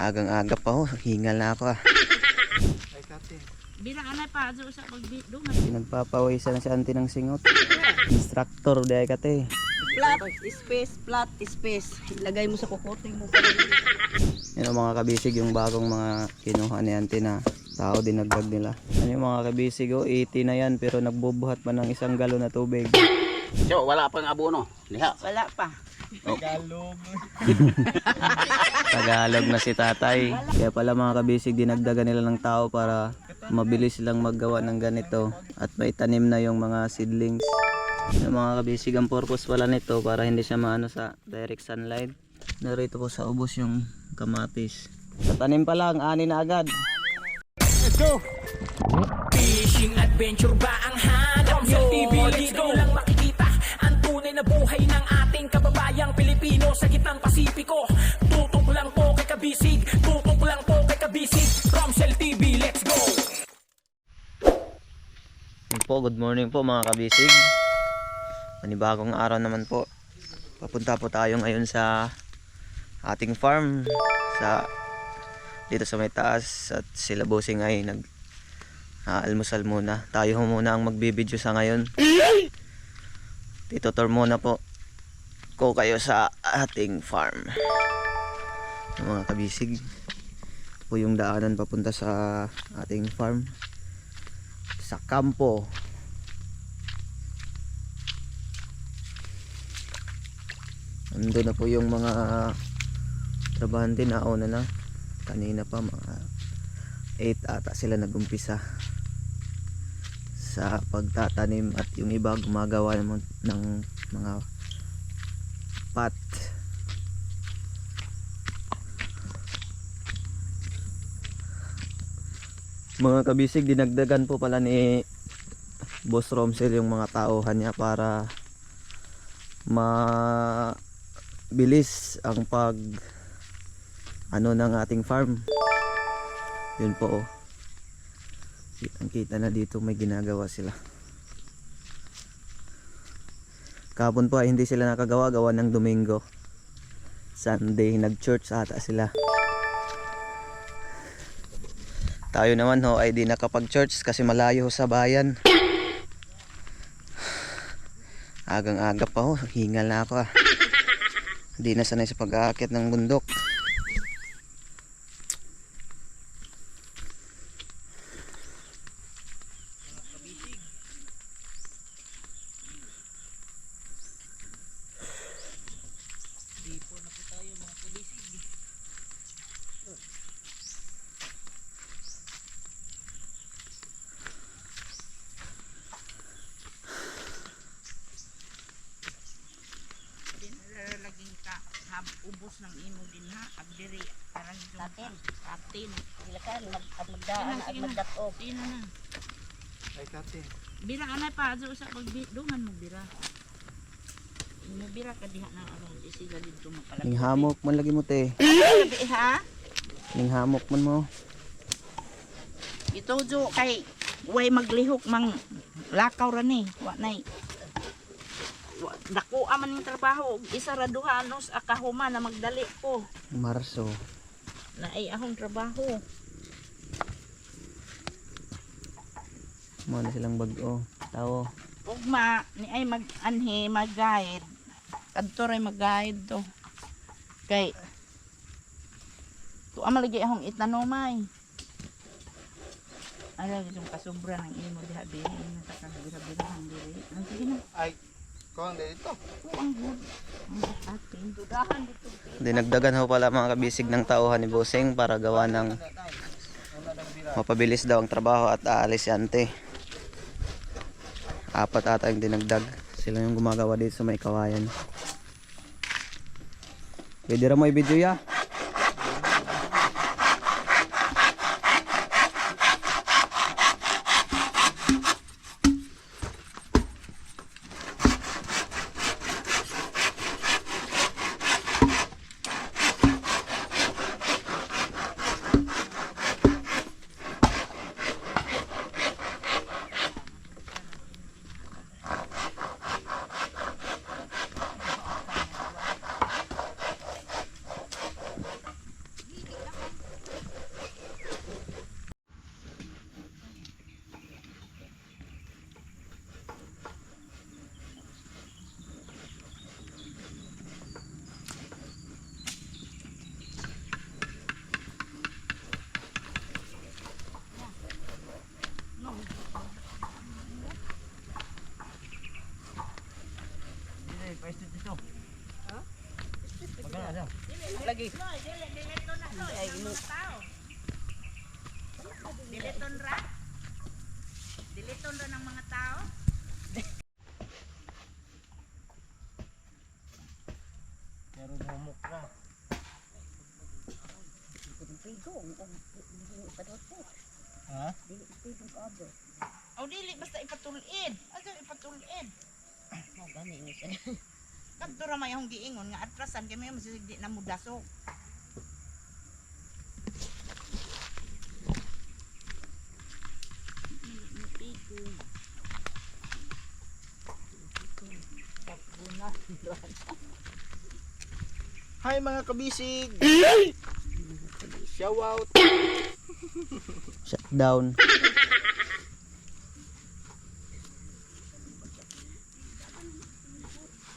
Agang-aga pa ho, hingal na ako ah. Bilang anay pa ajo sa pagbidong. Pinagpapawisan na si auntie ng singot. Instructor di kate. Flat space. Ilagay mo sa kukote mo. Yan ang mga kabisig, yung bagong mga kinuha ni auntie na tao dinagdag nila. Yan yung mga kabisig, 80 na yan pero nagbubuhat pa ng 1 galon na tubig. So, wala pang abono. Liha. Wala pa. Tagalog na si tatay. Kaya pala mga kabisig, dinagdagan nila ng tao para mabilis silang maggawa ng ganito at maitanim na yung mga seedlings. Yung mga kabisig, ang purpose pala nito para hindi siya maano sa direct sunlight. Narito po sa ubos yung kamatis. Sa tanim pa lang, ani na agad. Let's go! Fishing adventure ba ang hanap nyo? TV, let's go! Lang makikita ang tunay na buhay ng ating kababayang Pilipino sa gitnang Pasipiko. Tutok lang po kay Kabisig, tutok lang po kay Kabisig. Romsel TV, let's go! Good morning po mga kabisig. Panibagong araw naman po. Papunta po tayo ngayon sa ating farm dito sa may taas at sila bossing ay almusal muna. Tayo muna ang magbibideo sa ngayon. Dito tour muna po ko kayo sa ating farm. Mga kabisig, po yung daanan papunta sa ating farm sa kampo. Ando na po yung mga trabahante na una na. Kanina pa mga 8 ata sila nagumpisa sa pagtatanim at yung iba gumagawa ng mga pot. Mga kabisig, dinagdagan po pala ni Boss Romsel yung mga tauhan niya para mabilis ang ng ating farm. Yun po oh. Kitang-kita na dito may ginagawa sila. Kahapon po ay hindi sila nakagawa, gawa ng Domingo. Sunday nag-church ata sila. Tayo naman ho ay di nakapag-church kasi malayo sa bayan. Agang-aga pa ho, hingal na ako ah. Hindi na sanay sa pag-aakyat ng bundok. Ubos ng imo din ha, abdiri parang latin. Ilakan magdaan at magdatog. Tino na. Ay katin. Bilang anay pa ajo sa pagbidongan magbira. Magbira ka diha na aron isiga dito mapalaki. Ning hamok man lagi mo te. Ha? Ning hamok man mo. Ito jo kay way maglihok mang lakaw ra ni, wa nay. Dako man yung trabaho, isa ra duha anos akahuma na magdali ko. Marso. Na ay akong trabaho. Mo na silang bag-o. Tao. Ugma ni ay mag-anhi mag-guide. Kadto ray mag-guide to. Kay to amalagi akong itanumay. Ala gitong kasubra ng imo diha diri na takabira-bira ang diri. Ang sige na. Ay kung dito. Ang good. Ang atin dudahan dito. Dinagdagan ho pala mga kabisig ng tauhan ni Bossing para gawa ng mapabilis daw ang trabaho at aalis si ante. 4 ata yung dinagdag. Sila yung gumagawa dito sa may kawayan. Pwede ra mo i-video ya. lagi. Ay, imo. Diliton ra. Diliton ra ng mga tao. Pero bumok ka. Ha? O dili basta ipatulid. Asa ipatulid? Oh, gani ni siya. Kadto ra may akong giingon nga atrasan kay may masigdi na mudasok. Hi mga kabisig! Shout out! Shutdown.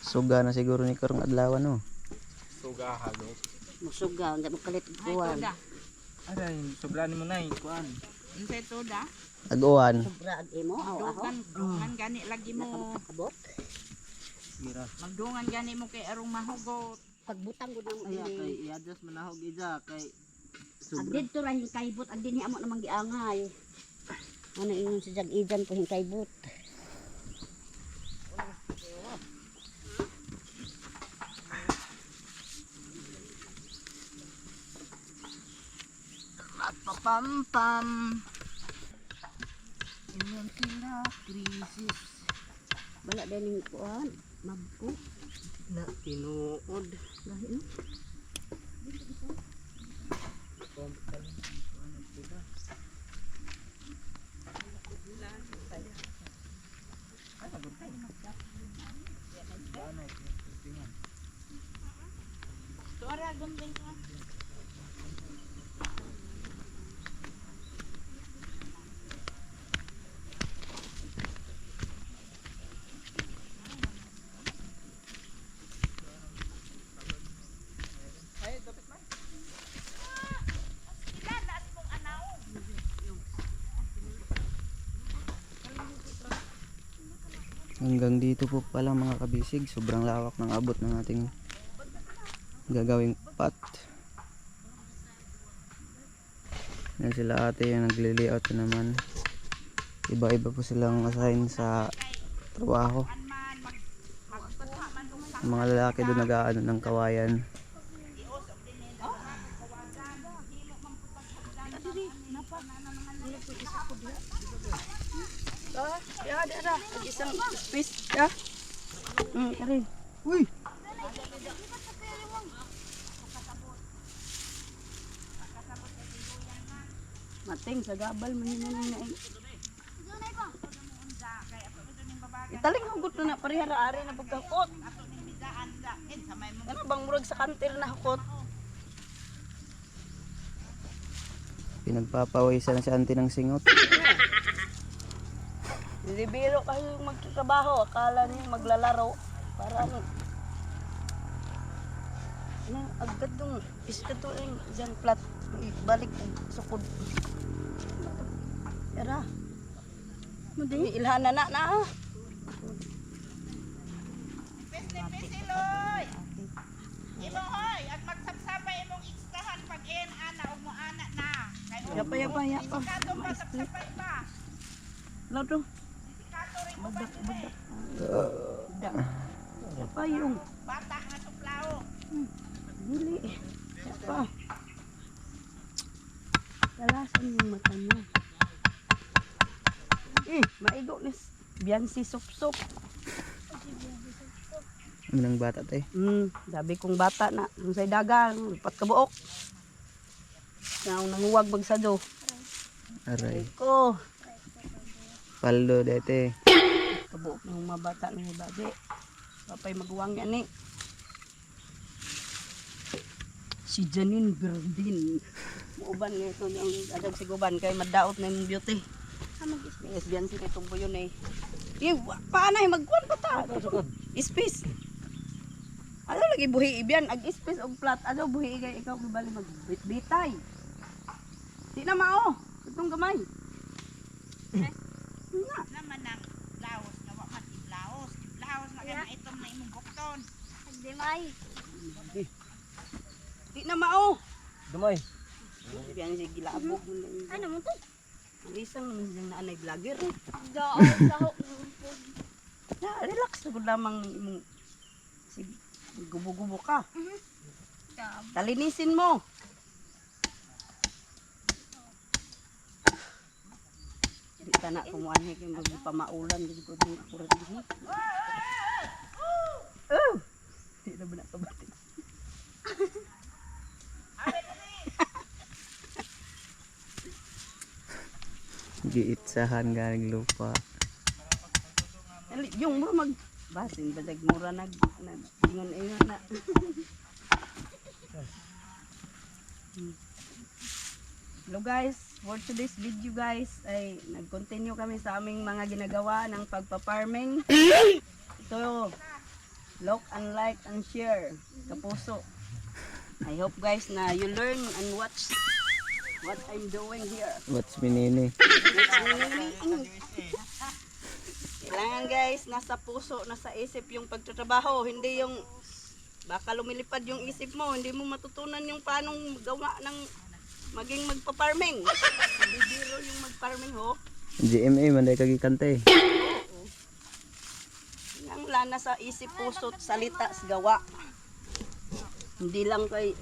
Suga na siguro ni karong adlaw no. Suga halot. Musuga, hindi mo kalit kuwan. Aray, sobra ni mo nay kuan. Unsay toda? Ag-uwan. Sobra ag imo, aw aho. Dungan gani lagi mo. Abot. Mira. Magdungan gani mo kay arong mahugot. Pagbutang gud nang Ay, ini. i-adjust manahog ija kay Ag didto ra hingkaybot, ag dinhi amo namang giangay. Ano ingon si Jag Ijan ko hingkaybot. Pam. Ingon sila krisis. Wala din ning kuan, mabpo. na tinuod. Gahi no. Tuara gumbing ka. Hanggang dito po pala mga kabisig, sobrang lawak ng abot ng ating gagawing pot. Yan sila ate yung nagli-layout naman. Iba-iba po silang assign sa trabaho. Ang mga lalaki doon nag-aano ng kawayan. Ya, ada. Isang space ya. Kari. Uy! Mating sa gabal man yun na. Italing hugot na parihara ari na pagkakot. Ano bang murag sa kantil na hukot? Pinagpapawisan na si auntie ng singot. Libiro kayo magtatrabaho, akala niyo maglalaro para ano. Na agad dong iskato yung dyan plat balik sukod. Era. Mudi ilhana na. Pisiloy. Imo hoy, at magsapsapay imong ekstrahan pag ana og mo ana na. Yapa. Kato pa sapsapay pa. Lado. Kato rin mo Badak. Yapa yung bata nga tuplao. dili. Yapa. Kalasan yung mata niya. Maigo ni Biansi sup-sup. Ano ng bata tayo? Sabi kong bata na, nung say dagang, lipat ka buok. Naong nanguwag magsado. Aray. Ko, Paldo dete. kabuok ng mga bata ng ibadi. Papay maguwang yan eh. Si Janine Berdin. Muuban nga ito yung adag siguban kay madaot na yung beauty. Lesbian si itong po yun eh. Paanay, magkuhan pa ta. Space. Ano lagi buhi ibyan? Ag space og flat. Ano buhi igay ikaw gibali magbitbitay. Di na mao. Itong gamay. Naman ang laos na wa man iblaos. Iblaos na kana itom na imong bukton. Di na mao. Dumoy. Biyan siya gilabog. Ay naman to. Isang naman siyang naanay vlogger. Na, relax na gud lamang imong sige, gubo-gubo ka. Talinisin mo. Di ka na kumuan kay magpamaulan din ko din ako rin. Oh! Di na ba nakabati? Giitsahan galing lupa. Yung mo mag basin badag mura ingon na. Hello guys, for today's video guys ay nag-continue kami sa aming mga ginagawa ng pagpa-farming. Ito, look and like and share, kapuso. I hope guys na you learn and watch what I'm doing here. What's minini? Kailangan guys, nasa puso, nasa isip yung pagtatrabaho, hindi yung baka lumilipad yung isip mo, hindi mo matutunan yung paano gawa ng maging magpa-farming. Hindi biro yung mag-farming ho. GMA man day kagikante. Ang lana sa isip, puso, salita, sa gawa. Hindi lang kay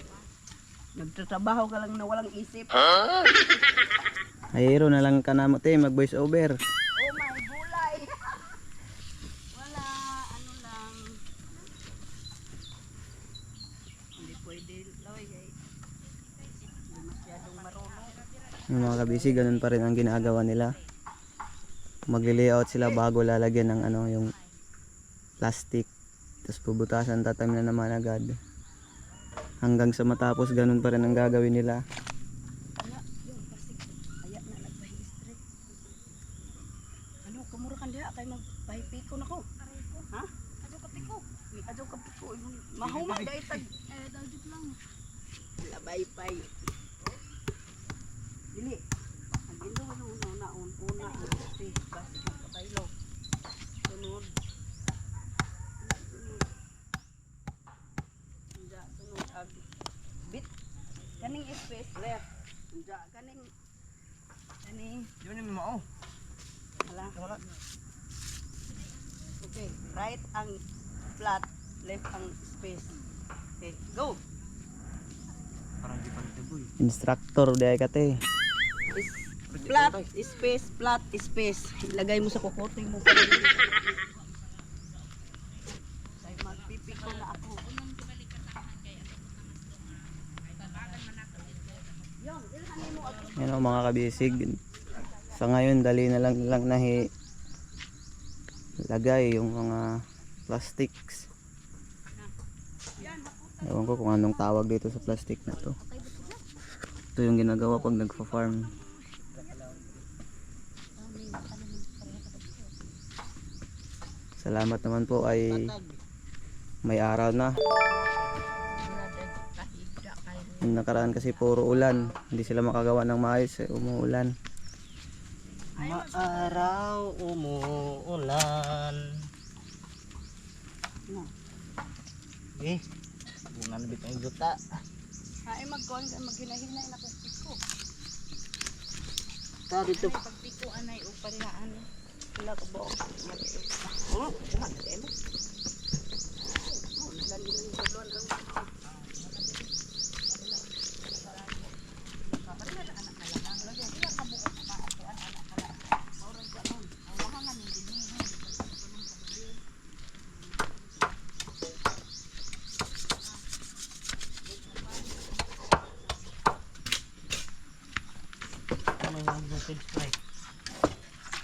nagtatrabaho ka lang na walang isip. Ayero na lang ka na mo te mag voice over. Oh my gulay. Wala, ano lang. Hindi pwede laway kay hindi masyadong marunong. Yung mga kabisi ganun pa rin ang ginagawa nila. Magli-layout sila bago lalagyan ng ano yung plastic. Tapos pubutasan, tatanim na naman agad. Hanggang sa matapos ganun pa rin ang gagawin nila. Kaya na nagpahistrip. Ano, kamura kan diha kay magpahipiko nako. Ha? Adyo ka piko. Adyo ka piko. Mahuma dai tag dagit lang. Labay pay. Dili. Ang indo na una ang space basi magpataylo. Sunod. Sunod ag bit. Kaning space left. Kaning Di ba naman mao? Wala. Okay, right ang flat, left ang space. Okay, go. Instructor di ay kate. Flat, space, flat, space. Ilagay mo sa kukote mo. Ay, magpipiko na ako. Yan o mga kabisig. Sa ngayon dali na lang nilang lagay yung mga plastics. Ewan ko kung anong tawag dito sa plastic na to. Ito yung ginagawa pag nagfa-farm. Salamat naman po ay may araw na. Yung nakaraan kasi puro ulan, hindi sila makagawa ng maayos, umuulan. Maaraw, umuulan. Eh, bunga na bitang juta. Ay, maghinahinay na kung piko. Ta dito. Pagpiko anay o parihaan. Wala ka ba? Oh, nagaling yung sablon.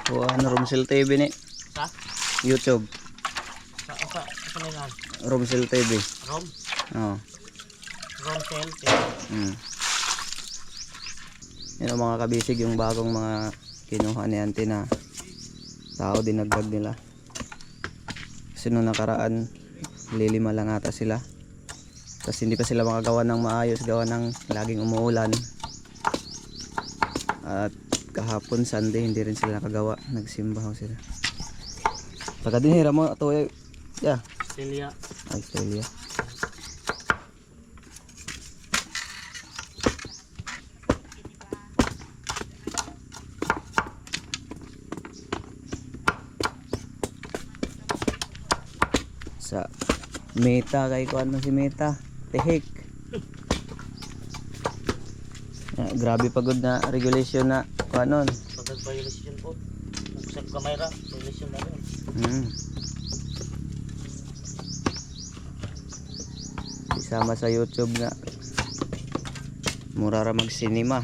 O ano, Romsel TV ni? Sa? YouTube. Sa palingan. Romsel TV. Rom? Oo. Romsel. Yan ang mga kabisig, yung bagong mga kinuha ni auntie na tao dinagdag nila. Kasi nung nakaraan, lilima lang ata sila. Tapos hindi pa sila makagawa ng maayos, gawa ng laging umuulan. At kahapon Sunday hindi rin sila nakagawa, nagsimbaho sila. Pagka dinhira mo ito Celia. ay Celia. sa Meta kay kuan man si Meta tehik. Grabe pagod na regulation na kuanon. Pagod violation po. Sa kamera, violation na rin. Isama sa YouTube nga mura ra mag cinema.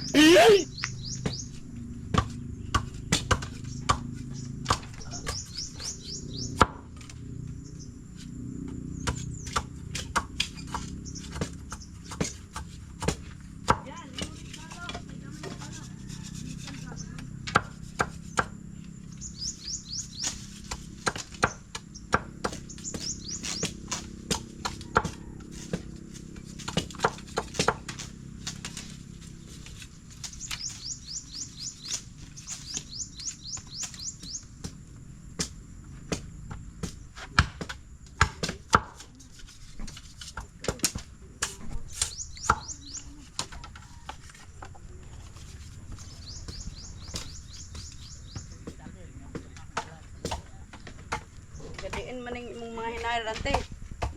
Gadiin man ang imong mga hinayran ante.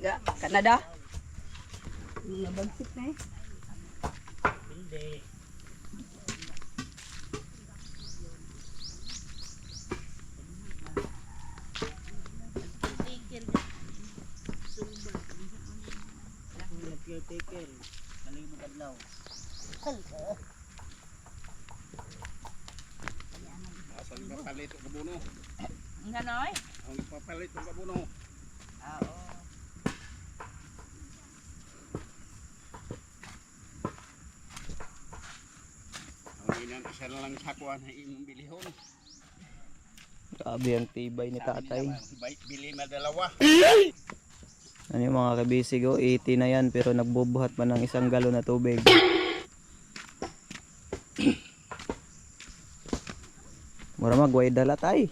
Ga, Canada. Mga bagsit na eh. Hindi. Nag-caretaker. Kaling mag-adlaw. Asal papalit ang kabuno. Ang ganoy? Ang papalit ang kabuno. Oo. Ang inan isa na lang sakuan na imong bilihon. Grabe ang tibay ni tatay. Bili na dalawa. Ano yung mga kabisig, 80 na yan pero nagbubuhat pa ng 1 galon na tubig. Mura magway dala tay.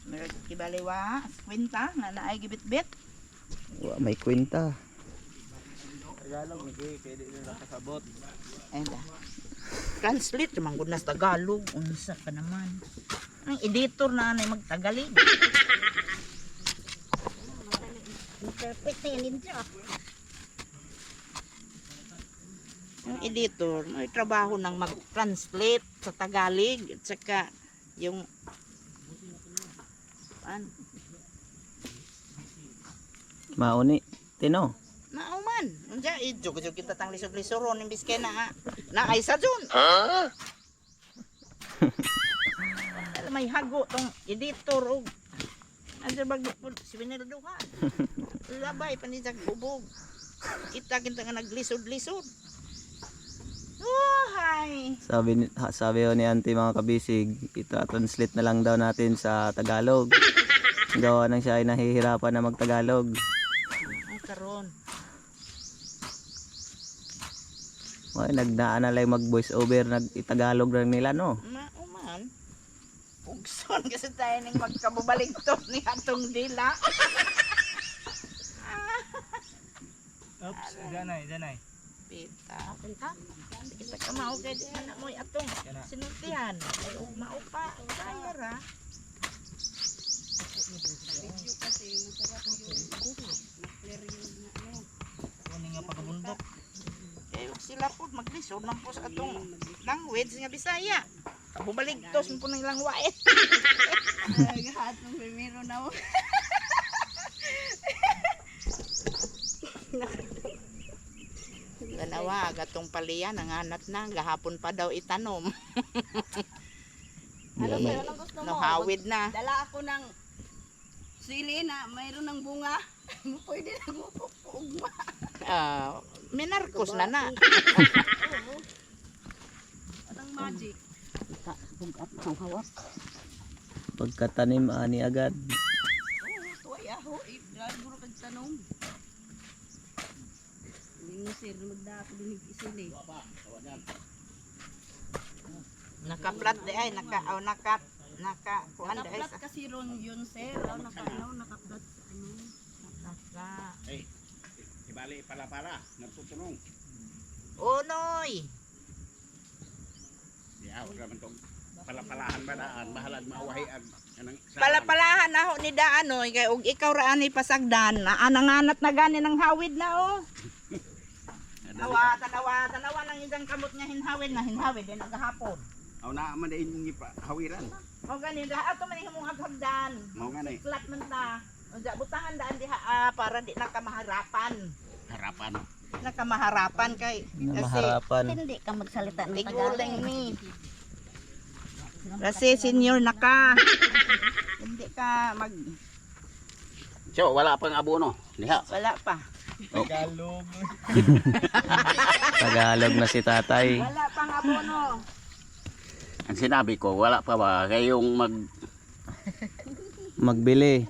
Meron kibaliwa, kwenta na naay gibit-bit. May kwenta. Tagalog, hindi. Pwede nila kasabot. Ayun da. Translate naman gud nas Tagalog. Unsa ka naman. Ang editor na anay magtagalog. Perfect na yan siya. Ang editor, may trabaho ng mag-translate sa Tagalog at saka yung Mauni. Tino. Nauman. Unja jug-jug kita tang lisod-lisoron imbis kay na ay sa jun. May hago tong editor og asa bag si Benelduha. Labay pa ni jag bubog. Kita nga naglisod-lisod. Oh, hi. Sabi ni auntie mga kabisig, ita-translate na lang daw natin sa Tagalog. Gawa nang siya ay nahihirapan na magtagalog. Ang karon. Ay, nagdaan na lang mag voice over, nag-itagalog lang nila no. Mauman. Ugson kasi tayo ning magkabubaligton ni atong dila. Oops, janay. Pita. Kita ka mao kay di anak mo atong sinultihan. Ay ugma pa. Kaya ra. Kunin nga pagabundok. Kaya sila po maglisod lang po sa atong language nga Bisaya. Kabubaligtos mo po ng ilang wait. Hatong primero na mo. Ganawa, gatong paliyan, nanganat na, gahapon pa daw itanom. Ano sir, anong gusto mo? Nahawid na. Dala ako ng sili na mayroon ng bunga. Pwede na mo ugma. Minarkos na na. Anong magic? Pagkatanim ani agad. Tuway aho, guro kag tanom. Hindi sir, magdako din isili. Naka-flat di ay, naka-kuhan di ay. Nakaplat kasi ron yun sir. Nakaplat sa ano. Naka. Hey, ibali pala nagtutunong. Unoy! Di awag naman tong Palapalahan ba daan, bahalad mawahi ag anang Palapalahan na ho ni Daanoy kay ug ikaw ra ani pasagdan na ananganat na gani ng hawid na oh. Tanawa lang isang kamot nga hinhawid din agahapon. aw na man din yung hawiran. O gani ato man imong aghagdan. Mao nga ni Flat man ta. Unsa butangan daan diha para di na ka maharapan. harapan. Na ka maharapan kay Na maharapan. Hindi ka magsalita ng Tiguleng ni. Kasi senior na ka. Hindi ka So wala pang abono. Diha. wala pa. Tagalog na si tatay. Wala pang abono. Ang sinabi ko wala pa ba kayong Magbili.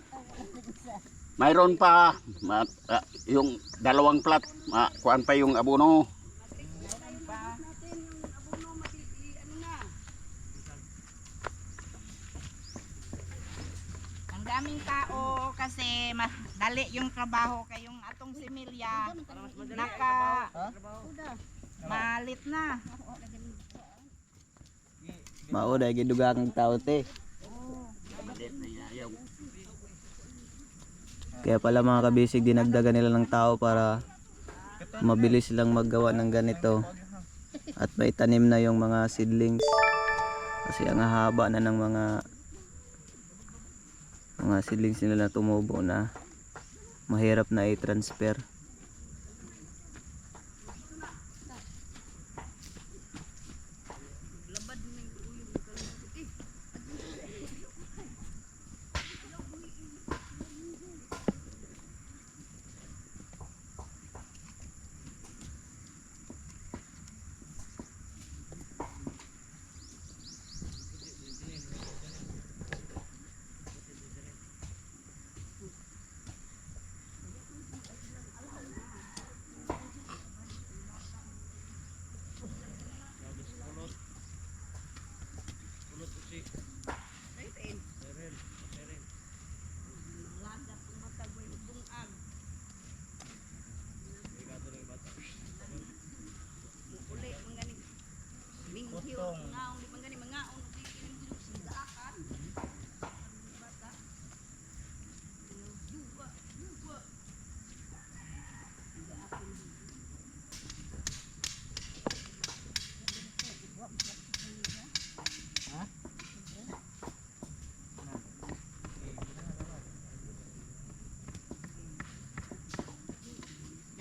mayroon pa yung dalawang plat kuan pa yung abono. Ang daming tao kasi mas dali yung trabaho kay yung atong similya malit na. Mao dahil gidugang tao te. Kaya pala mga kabisig, dinagdagan nila ng tao para mabilis silang maggawa ng ganito. At may tanim na yung mga seedlings. Kasi ang haba na ng mga seedlings nila na tumubo na. Mahirap na i-transfer.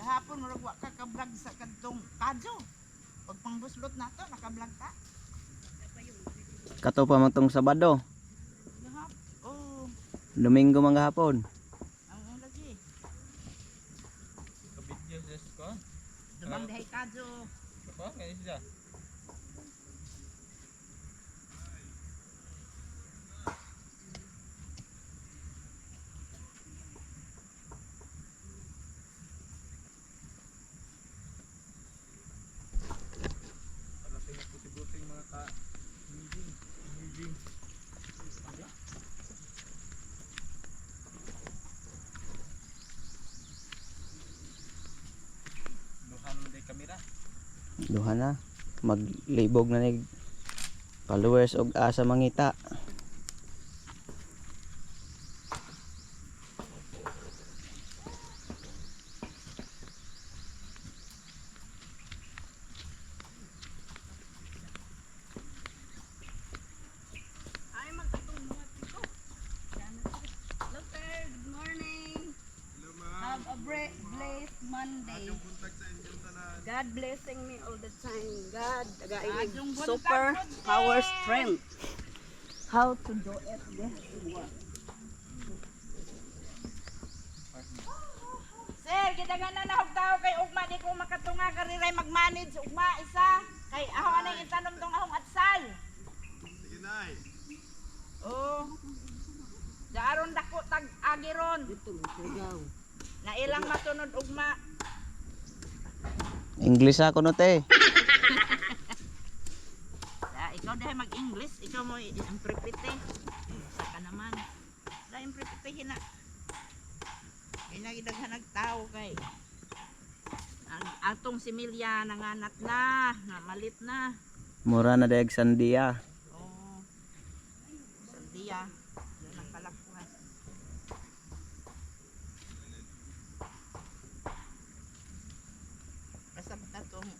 Gahapon murag wa ka ka-vlog sa kadtong kadyo. Pag pangbuslot nato naka-vlog ka. Kato pa man tong Sabado. Oh, Domingo mga hapon. ang lagi. Dumang dahay kadyo. Duha na. Maglibog na nig followers og asa mangita. Ay, magkatong mga tito. Hello, sir. Good morning. Have a blessed Monday. God blessing me all the time. God, tagainig super power strength. How to do it. This work. Sir, gidagan na nahog tao kay ugma di ko makatunga kariray mag-manage ugma isa kay aho anay itanom tong ahong atsal. Sige nay. Oh. Daaron dako tag agiron. Ito, sugaw. Na ilang matunod ugma. English ako no te. Ikaw dahil mag-English, ikaw mo imprepite. Isa ka naman. Dahil imprepite hina. Kaya nagidaghan nagtao kay. Ang atong similya nanganat na, malit na. Mura na daig sandiya. Oh. iya. Yan ang kalakuhan. Kasab na itong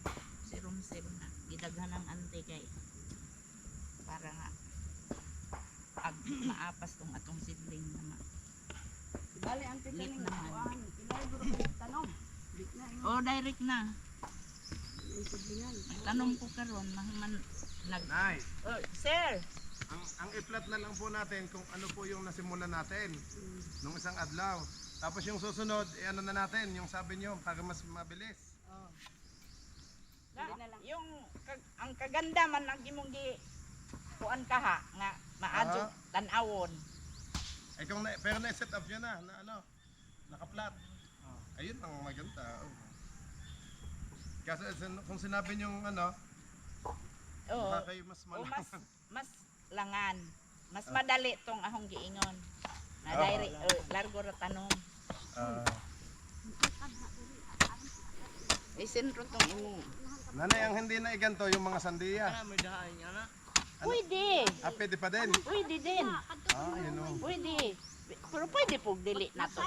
serum-serum na gidaghan ng ante kay para nga maapas tong atong seedling naman. Bali ang Lit tikaning naman. kuan. Ilay buro ko tanom. Dik na yung Oh, direct na. sidlingan. Nagtanom ko karon mahuman nag Nay, Oh, sir. ang i-flat na lang po natin kung ano po yung nasimulan natin nung isang adlaw. Tapos yung susunod, ano na natin, yung sabi nyo, para mas mabilis. Yung ang kaganda man ang imong gi kuan kaha nga maadyo tan-awon. Ay kung pero na-set up nyo na ano, naka-flat. Ayun ang maganda. Kasi kung sinabi nyo ano, Oo. baka kayo mas O malang. mas langan. Mas madali tong ahong giingon. Na direct largo ra tanom. Isentro tong imong. Nanay, ang hindi na iganto yung mga sandiya. Pwede. Pwede pa din. Pwede din. Yun o. Pwede. Pero pwede pog dili na to.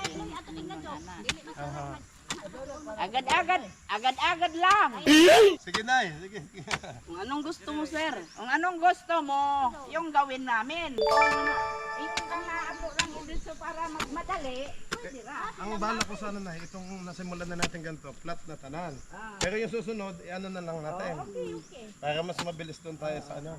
Agad-agad lang. Sige, Nay. Sige. Kung anong gusto mo, sir? Kung anong gusto mo, yung gawin namin. Kung ikaw ka nga ako lang dito para magmadali, pwede ra. Ang bala ko sana na itong nasimulan na natin ganito, flat na tanan. Pero yung susunod, ano na lang natin. Okay. Para mas mabilis doon tayo sa ano.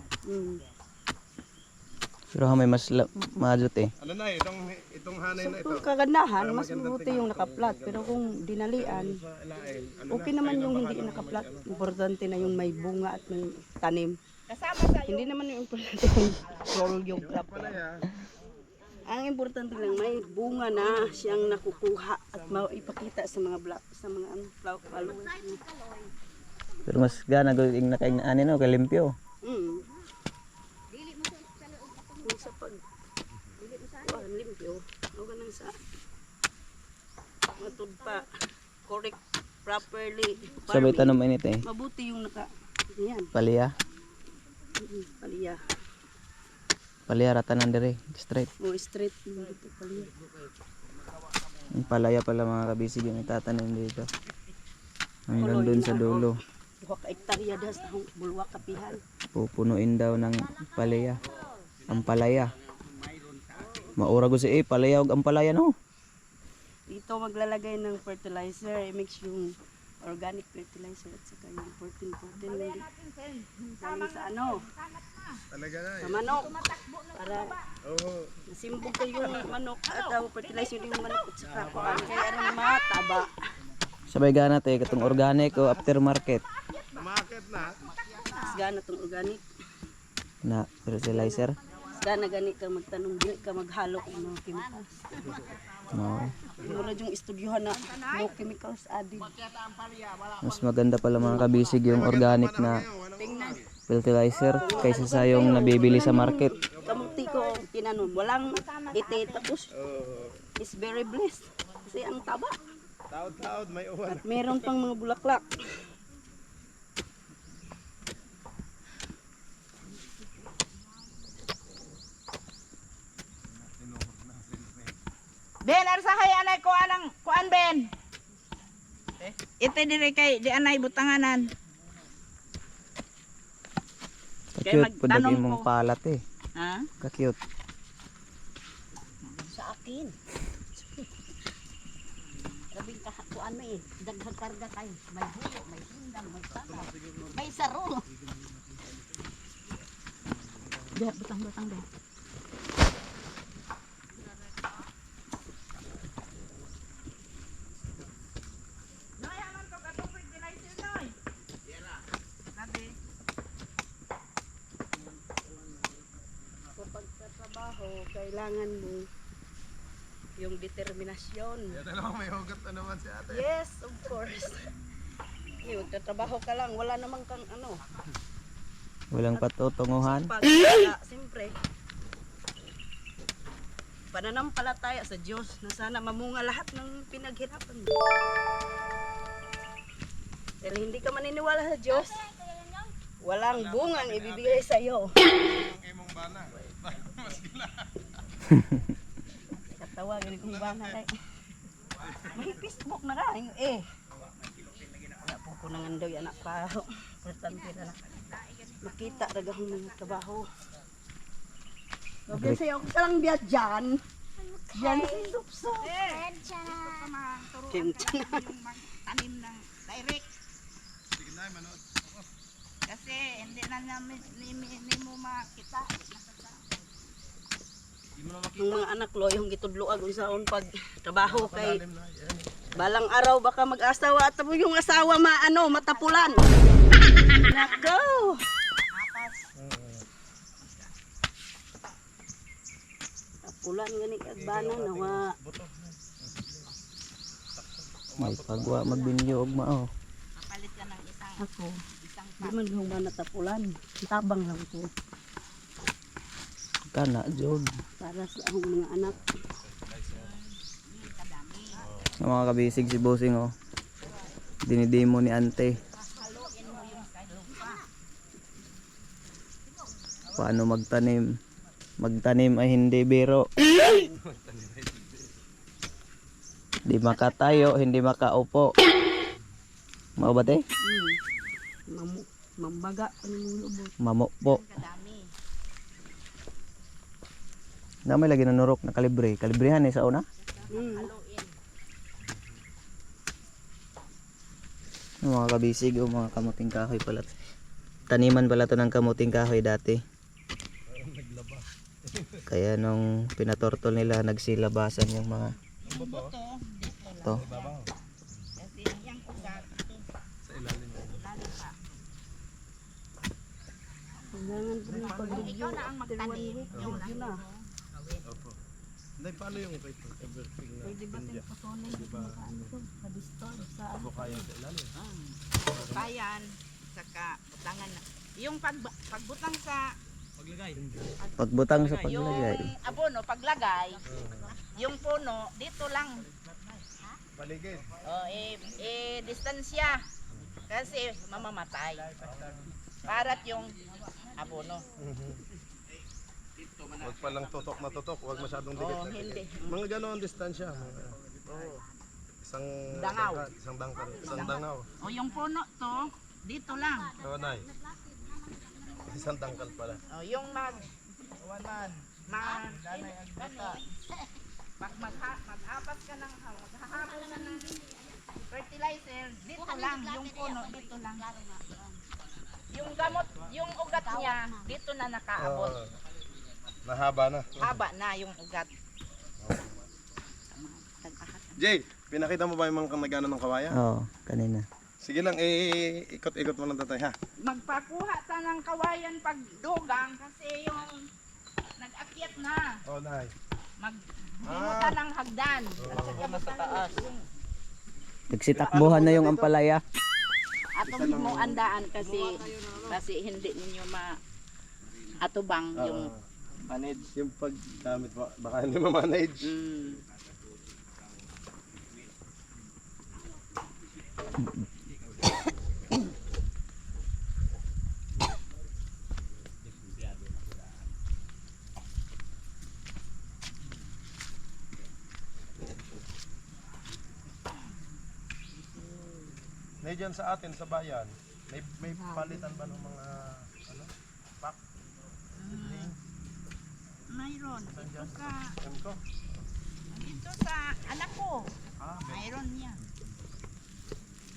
Pero may mas maadot eh. Ano na, itong hanay na ito. Kung kagandahan, mas mabuti yung naka-flat. Pero kung dinalian, Sa ilain, ano okay naman yung hindi naka-flat. Importante na yung may bunga at may tanim. Kasama sa Hindi naman yung importante yung roll yung crop. palaya. Ang importante lang may bunga na siyang nakukuha at maipakita sa mga sa mga followers. Pero mas gana gawing nakaing ani no kalimpyo. Kung sa pag limpyo, o ganang sa matud pa correct properly Sabay farming. tanom init eh. Mabuti yung yan, Palya. paliya. Palya ratanan dire, straight. O straight yung dito paliya. Yung palaya pala mga kabisig yung itatanim dito. Hanggang dun sa dulo. Duha ka hektarya das ang bulwak kapihan. Pupunuin daw ng palaya. Ang palaya. Maura ko si palaya og ang palaya no. Dito maglalagay ng fertilizer, i-mix yung organic fertilizer at saka yung protein galing sa ano, Talaga na sa manok. Para Oo. nasimbog ko yung manok at fertilizer yung manok at saka kuan kaya ano mataba. Sabay gana te katong organic o aftermarket Namakit na. Gana tong organic. na fertilizer. Gana gani ka magtanong, dili ka maghalo ng mga chemicals. No. Mura yung estudyuhan na no chemicals added. Mas maganda pala mga kabisig yung organic na Tingnan, fertilizer kaysa sa yung nabibili sa market. kamuti ko tinanom, walang ite tapos is very blessed kasi ang taba. Taod-taod, may uwan. At meron pang mga bulaklak. Ben, arsahay anay ko anang kuan Ben. Ite dire kay di anay butanganan. Kay Cute po magtanom imong ko. palat eh. Ha? Ka-cute. Sa akin. Labing kahakuan mo eh. Daghang karga kayo. May bulo, may hindang, may sala, may saro. Diyan butang-butang Ben. Kapag sa trabaho, kailangan mo yung determinasyon. Yan na lang, may hugot na naman si ate. Yes, of course. Magtatrabaho ka lang, wala namang kang ano. Walang patutunguhan. Pag wala, siyempre, pananampalataya sa Diyos na sana mamunga lahat ng pinaghirapan mo. Pero hindi ka maniniwala sa Diyos, walang bungang ibibigay sa iyo. Ang imong bana. Mas Katawa, ganit kong bana kay. May Facebook na ka, eh. Wala po ko nangan daw yan, anak pa. Importante na lang. Makita, ragahong mga trabaho. Sabi sa'yo, kung ka lang biya dyan. Dyan si Lupso. Kimcha na. Yung magtanim ng direct. Sige na, manood. Kasi hindi na namin ni mo makita. Yung mga anak lo, yung gitudloag kung saan pag trabaho kay Alim na, yan. balang araw baka mag-asawa at tapos yung asawa matapulan. Nako! Tapulan gani kagbana nawa. May pagwa magbinyo og mao. Kapalit ka ng isang Ako, di man yung ba natapulan. Tabang lang ko Kana jud. para sa akong mga anak. Ng mga kabisig si Bossing oh. Dinidemo ni ante. Paano magtanim? Magtanim ay hindi biro. Hindi makatayo, hindi makaupo. Mao ba te? Mambaga pa ng lubot. Mamukpo. kadami. Na may lagi na nurok na kalibre. Kalibrehan eh sa una. Yung mga kabisig o mga kamuting kahoy pala. Taniman pala to ng kamuting kahoy dati. Kaya nung pinatortol nila nagsilabasan yung mga to. Kasi yung ugat Sa ilalim. Kailangan po ng pagbigyo. ikaw na ang magtanim. Yung na. Opo. Hindi, paano yung kay everything na Pwede ba tayo patuloy dito makaano to? Sa-disturb sa abo kaya sa ilalim? bayan, saka butangan na. Yung pagbutang sa Pagbutang sa yung paglagay. abono, paglagay, yung puno, dito lang. Paligid. Distansya. Kasi mamamatay. Parat yung abono. Huwag palang tutok na tutok, huwag masyadong dikit. Oh, hindi. Mga gano'n distansya. Isang Dangaw. isang dangaw. O yung puno to, dito lang. Oo, nay. Isang dangkal pala. O yung mag-apas ka ng maghahapon ka ng fertilizer, dito lang, yung puno, dito lang. Yung gamot, yung ugat niya, dito na nakaabot. Nahaba na. Haba na yung ugat. Jay, pinakita mo ba yung mga nagano ng kawayan? Oo, kanina. Sige lang, ikot-ikot mo lang tatay ha. Magpakuha ta ng kawayan pag dugang kasi yung nag-akyat na. Oo, nay. Maghimutan ng hagdan. At saka sa taas. Nagsitakbuhan na yung ampalaya. Atong mo andaan kasi hindi ninyo atubang yung Manage. Yung paggamit mo, baka hindi ma-manage. May dyan sa atin, sa bayan, may palitan ba ng mga pack? Seedling? mayroon Emko? dito sa anak ko. Ah, Mayroon niya.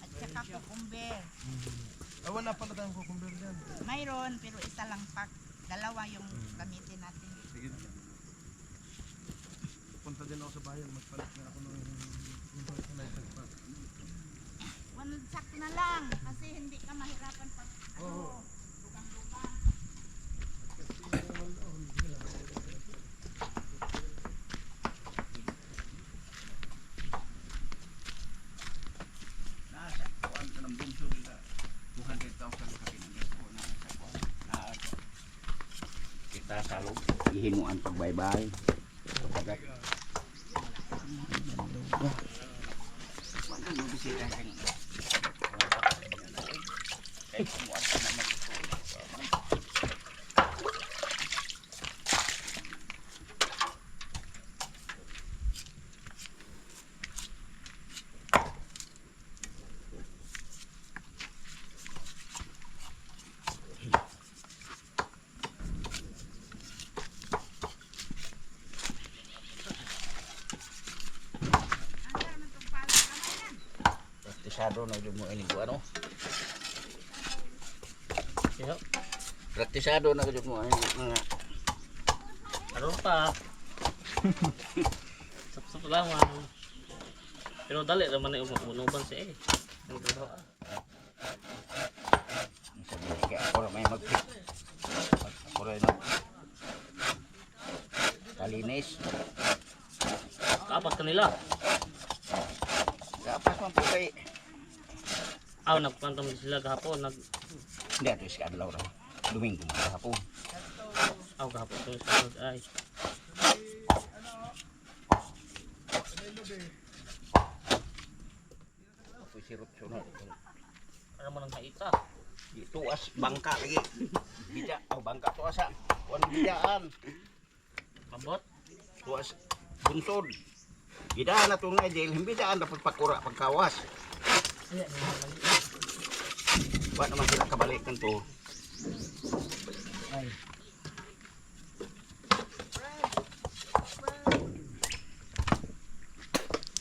At saka cucumber. wala pala tayong cucumber dyan. Mayroon pero isa lang pack. Dalawa yung gamitin natin. Sige. Punta din ako sa bayan, magpalit na ako ng fertilizer pack. One sack na lang kasi hindi ka mahirapan pag lugang-lugang. Kita salog ihimuan pagbaybay. Praktisado na yun mo ini ko ano. Siya. Praktisado na yun mo ini mga Ano pa? Sup-sup lang man. Pero dali naman na umunuban siya eh. Ang trabaho. sabi kaya ako na may mag-fit. Ako rin no. Kalinis. Kapat kanila. Dapat man po kay Nagpantam sila kahapon. hindi ato is kadlaw raw. Domingo hapon. Kahapon to sa ay. Ako sirot sunod. Para mo nang maita. Dito as bangka lagi. Bija bangka to asa. Kuan bijaan. Mabot. Tuas bunsod. Gidaan na itong jail, himbidaan dapat pakura pagkawas. Ba't naman sila kabalikan to?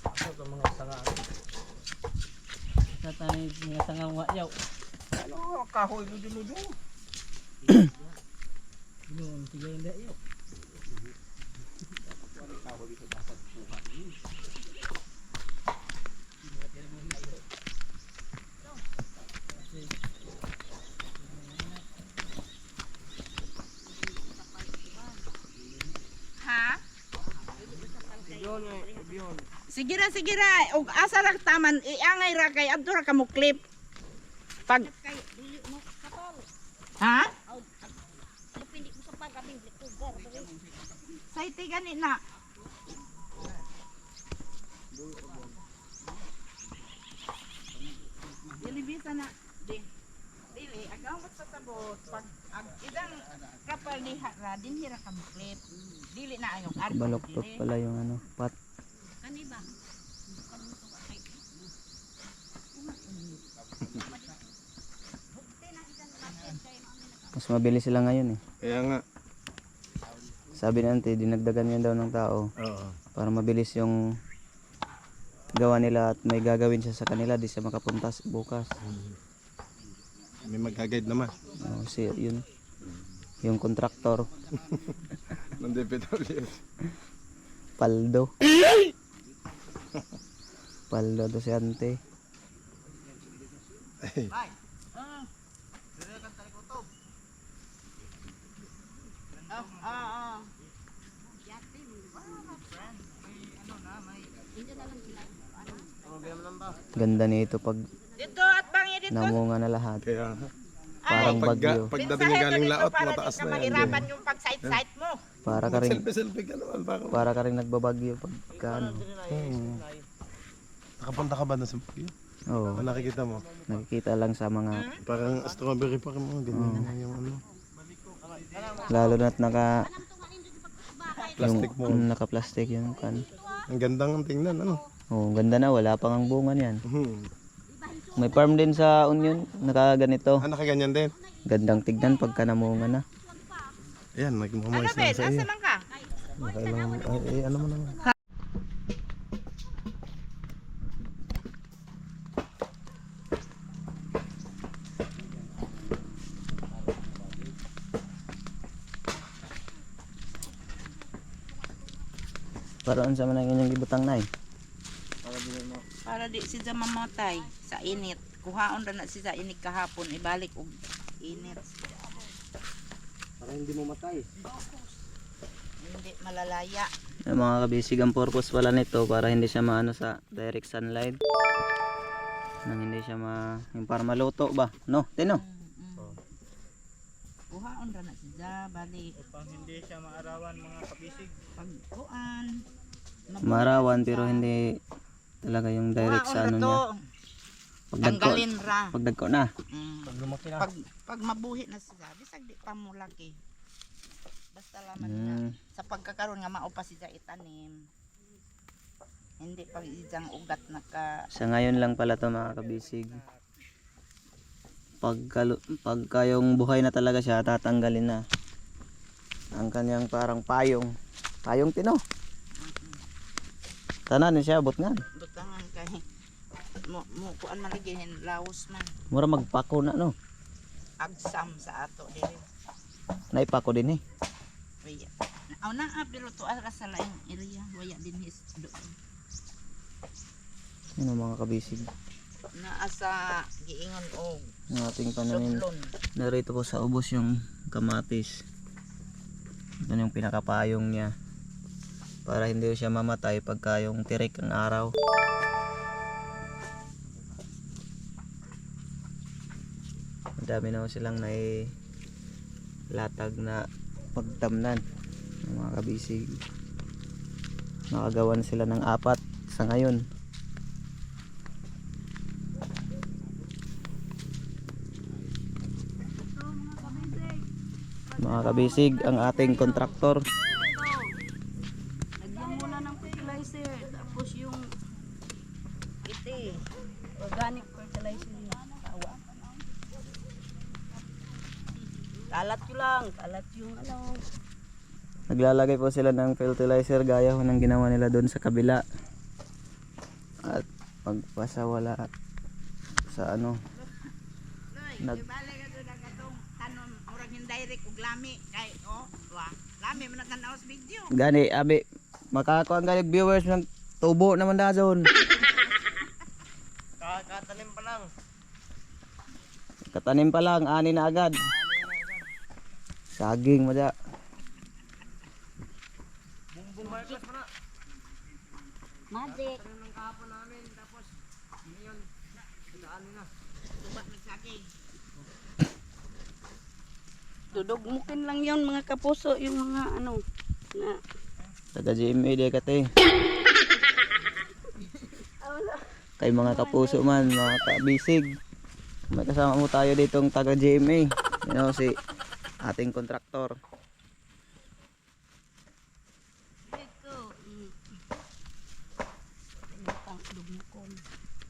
Ako sa mga sanga. Sa tayo mga sanga wayaw. Ano, kahoy ludu-ludu. Yun, sige hindi yun. Ha? Sige ra. Og asa ra taman iangay ra kay adto ra kamo clip. Pag Ha? Saiti gani na. Dili bisa na. Dili agaw mo sa sabot pag idang kapal diha ra dinhi ra kamo clip. Dili na ayong arko. Baloktot pala yung ano, pat. Mas mabilis sila ngayon eh. Kaya nga. Sabi natin, dinagdagan yan daw ng tao Oo. para mabilis yung gawa nila at may gagawin siya sa kanila, di siya makapuntas bukas. May mag-guide naman. Yun. Yung kontraktor, Ng DPWS. Paldo. Paldo Dosente. Ganda nito pag Dito at bangi dito. namunga na lahat. Kaya Parang bagyo. pagdating ng galing laot, para mataas di ka na yan. mahirapan yung pag-site-site mo. Para ka rin Selfie ka naman. para ka rin nagbabagyo pagka ano. Nakapunta ka ba na sa Baguio? Oo, Nakikita mo? nakikita lang sa mga Parang strawberry pa rin mga ganyan na yung ano. lalo na't Plastic mo. naka-plastic yung kan. Ang gandang tingnan, ano? Oh, ganda na, wala pang ang bunga niyan. Hmm. May farm din sa Union, nakaganito. Nakaganyan din. Gandang tignan pagka namunga na. Ayan, Ano nagmamoist Ben? na sa Asa iyo. man ka? Nakailang, ano mo naman. Paroon sa manang inyong gibutang nay. Para di siya mamatay sa init. Kuhaon ra na siya init kahapon ibalik og init. Para hindi mo matay. Hindi malalaya. Yung mga kabisig, ang purpose pala nito para hindi siya maano sa direct sunlight. Nang hindi siya yung para maluto ba? No, tino. Kuhaon ra na siya balik. Pang hindi siya maarawan mga kabisig. Pag kuan. Marawan pero hindi talaga yung direct sa ano niya. Tanggalin ra. Pag dagko na. Pag lumaki na. Pag mabuhi na siya, bisag di pa mo laki. Basta laman na sa pagkakaroon nga mao pa siya itanim. Hindi pag isang ugat Sa ngayon lang pala to mga kabisig. Pagka yung buhay na talaga siya, tatanggalin na. Ang kanyang parang payong. Payong tino. Tanan siya, abot nga. butangan kay mo kuan maligihin laos man. Mura magpako na no. Agsam sa ato dili. Naipako din eh. Waya. Aw na pero to ara sa laing area waya din his doon. Ano mga kabisig. Naa sa giingon og Ang ating pananim. sutlon. Narito po sa ubos yung kamatis. Ito yung pinakapayong niya. Para hindi siya mamatay pagka yung tirik ang araw. Madami na silang latag na pagtamnan ng mga kabisig. Nakagawan sila ng 4 sa ngayon. Mga kabisig, ang ating kontraktor. Lagyan muna ng fertilizer, tapos yung organic fertilizer yung tawa. Kalat ko lang, kalat yung ano. Naglalagay po sila ng fertilizer gaya ho ng ginawa nila doon sa kabila. At pagpasawala sa ano. Nag Balik ka doon ang atong tanom murag indirect og lami kay wa. Lami man tanaw sa video. gani abi makakuha ang viewers ng tubo naman dazon. Kakatanim pa lang. Katanim pa lang, ani na agad. Saging mo da. Magic. Dudugmukin lang yun mga kapuso, yung mga ano na Taga GMA di kate. Kay mga kapuso man, mga kabisig. May kasama mo tayo ditong taga GMA. You know, si ating kontraktor.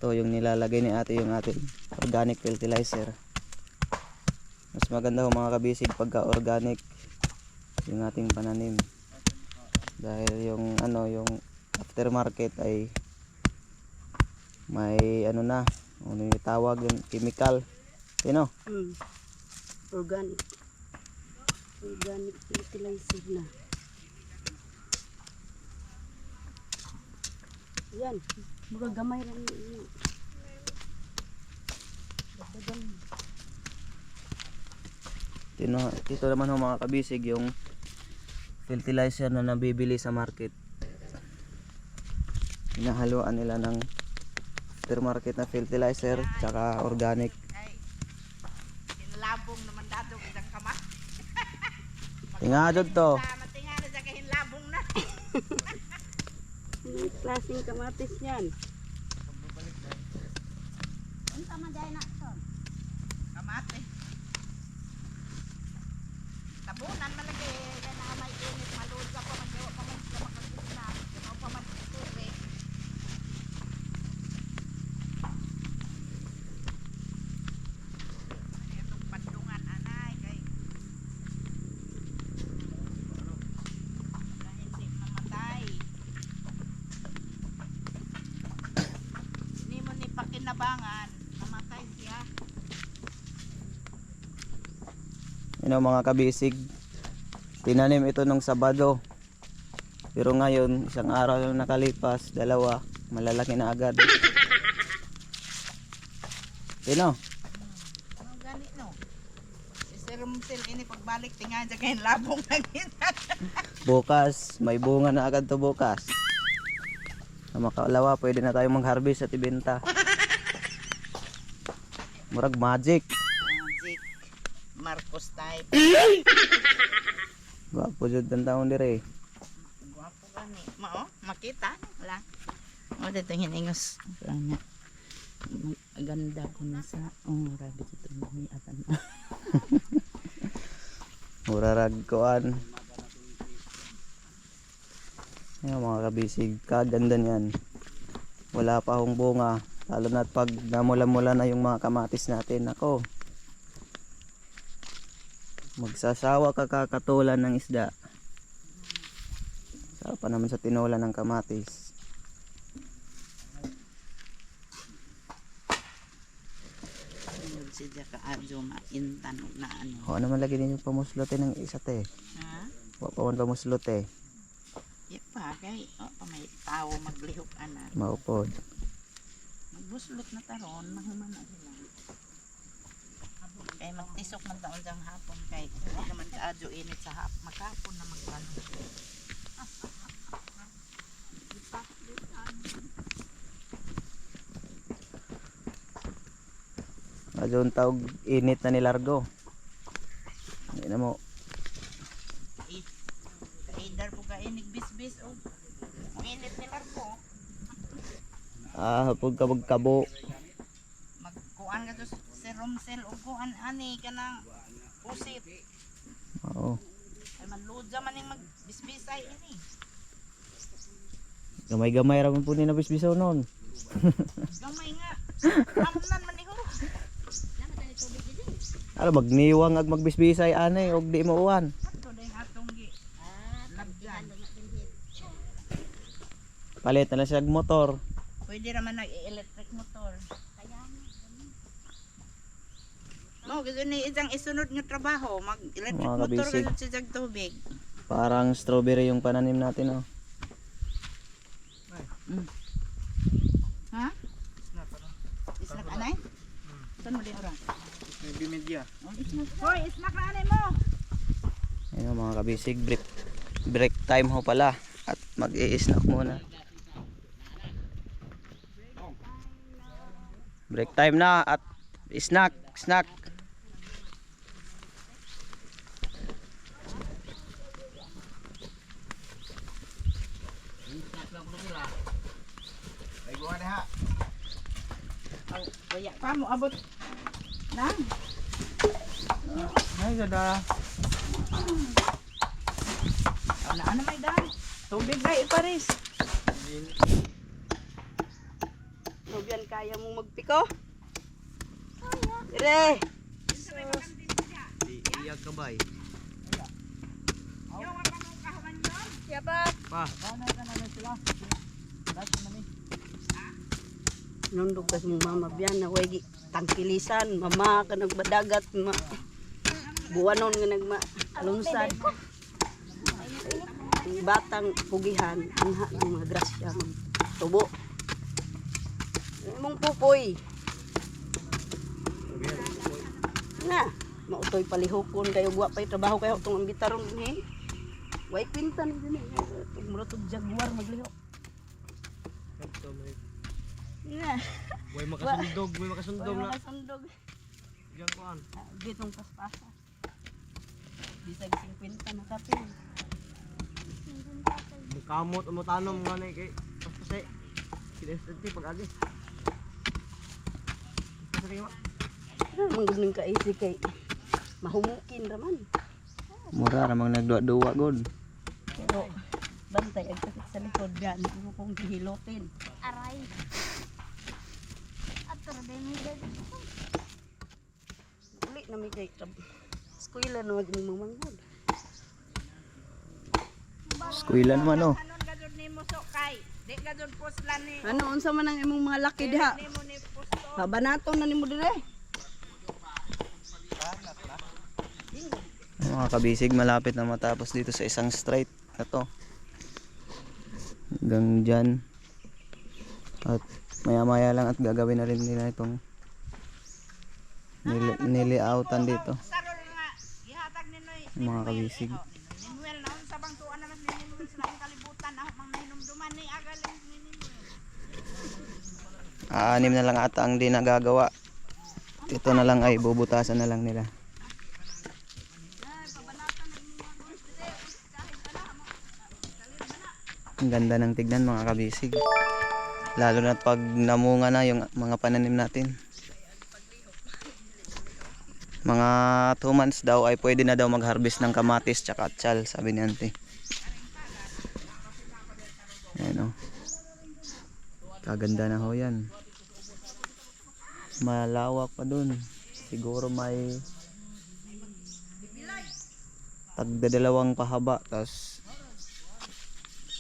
Ito yung nilalagay ni ate, yung ating organic fertilizer. Mas maganda ho mga kabisig pagka organic yung ating pananim. Dahil yung ano, yung aftermarket ay may ano na, ano yung tawag yung chemical. Sino? Organic fertilizer na. Yan, mga gamay lang yun. Dito naman ho mga kabisig yung fertilizer na nabibili sa market. Hinahaluan nila ng aftermarket na fertilizer tsaka organic. Ay. Hinlabong naman dato isang kama. Tingadod to. Matingala sa kahinlabong na. Anong klaseng kamatis yan? Kamate. Tabunan malagi kay na may init malud ka pa man gawa pa man sila makaguna. Gawa pa man tubig. Itong pandungan anay kay na hindi mamatay. Hindi mo ni pakinabangan mamatay siya. Yun know, mga kabisig, tinanim ito nung Sabado, pero ngayon isang araw lang nakalipas, 2 malalaki na agad. Sino? Ano gani no? Si Sir Rumsel ini pagbalik tinga sa kain labong na kita. Bukas may bunga na agad to bukas. Sa makalawa pwede na tayong mag-harvest at ibenta. Murag magic. Magic. Marcos type. Gwapo jud ang taon dire. Guwapo gani. Mao, makita lang. O dito hiningos. Ano? Ganda ko na sa rabbit ito ni atan. Murarag koan. Ayan mga kabisig, kaganda niyan. Wala pa akong bunga, lalo na pag namula-mula na yung mga kamatis natin. Ako, magsasawa ka kakatulan ng isda. Sarap pa naman sa tinola ng kamatis. si Jaka Adjo maintan na ano. O ano man lagi ninyo pamuslote ng isa te. Ha? Wa pa man pamuslote. Ipa kay may tao maglihok ana. Maupod. Magbuslot na taron mahuman na sila. Kay magtisok man taon diyang hapon kay hindi naman ka Adjo init sa maghapon na magkano. Adyon tawag init na nilargo. Hindi na mo. Kaidar po ka inig bis-bis o init nila po. Hapon ka magkabo. Magkuan ka to serum cell o kuan ani ka ng pusit. Oo. Ay manludya man yung magbisbisay ini. Gamay-gamay ra man po ni nabisbisaw noon. Gamay nga. Amnan man iho. Ano magniwang ag magbisbisay anay og di mo uwan. Ato ding atong gi. Labgan. Palit na lang siya og motor. Pwede raman nag-electric motor. No, gusto ni isang isunod nga trabaho, mag-electric Mga motor kabisig. kasi sa tubig. Parang strawberry yung pananim natin oh. Ha? Isnak anay? Saan mo di orang? May bimedya. Hoy, isnak na anay mo! Ayun mga kabisig, break time ho pala at mag-i-snack muna. Break time na at snack. Ay, guha na ha. Kaya pa mo abot. Nang. Ay, gada. Ano may dahil? Tubig na iparis. Nobyan, kaya mong magpiko? Dire! Iyag kabay. Siapa? Pa. Nundog kas mong mama biyan na way tangkilisan, mama ka nagbadagat, buwanon nga nagma-alunsad. Ang batang pugihan, anha ng mga grasya, tubo. Mong pupoy. Na, mautoy palihokon kayo buwa pa'y trabaho kayo itong ambitaron ni. Way kwintan din eh. Murotog jaguar maglihok. Na. Way Way makasundog mga sundog. Diyan kuan. Gitong paspasa. Bisag 50 na kapin. Kamot mo tanom nga nay kay paspase. Kinestenti pag agi. Mangguning ka isi kay mahumukin raman. Mura ramang nagduwa-duwa god. Pero bantay ang sakit sa likod yan. Hindi mo kong hihilotin. Aray. Atur din mo dito. Uli na may kay eskwela na maging mamanggod. Skwilan man oh. Anon gadon ni mo so kay. Di gadon poslan ni. Ano unsa man ang imong mga laki diha? Ni mo ni posto. Habanaton na nimo dire. Mga kabisig, malapit na matapos dito sa isang straight na to. Hanggang dyan. At maya maya lang at gagawin na rin nila itong nilioutan dito. Sarol nga gihatag ninoy. Mga kabisig. Nimuel na unsa bang tuan naman ni Nimuel sa akong kalibutan ako mang nahinumduman ni agaling ni Nimuel. Aanim na lang ata ang di nagagawa. Ito na lang ay bubutasan na lang nila. Ang ganda ng tignan mga kabisig. Lalo na pag namunga na yung mga pananim natin. Mga 2 months daw ay pwede na daw mag-harvest ng kamatis tsaka atsal, sabi ni auntie. Ayan o. Kaganda na ho yan. Malawak pa dun. Siguro may tagdadalawang pahaba. Tapos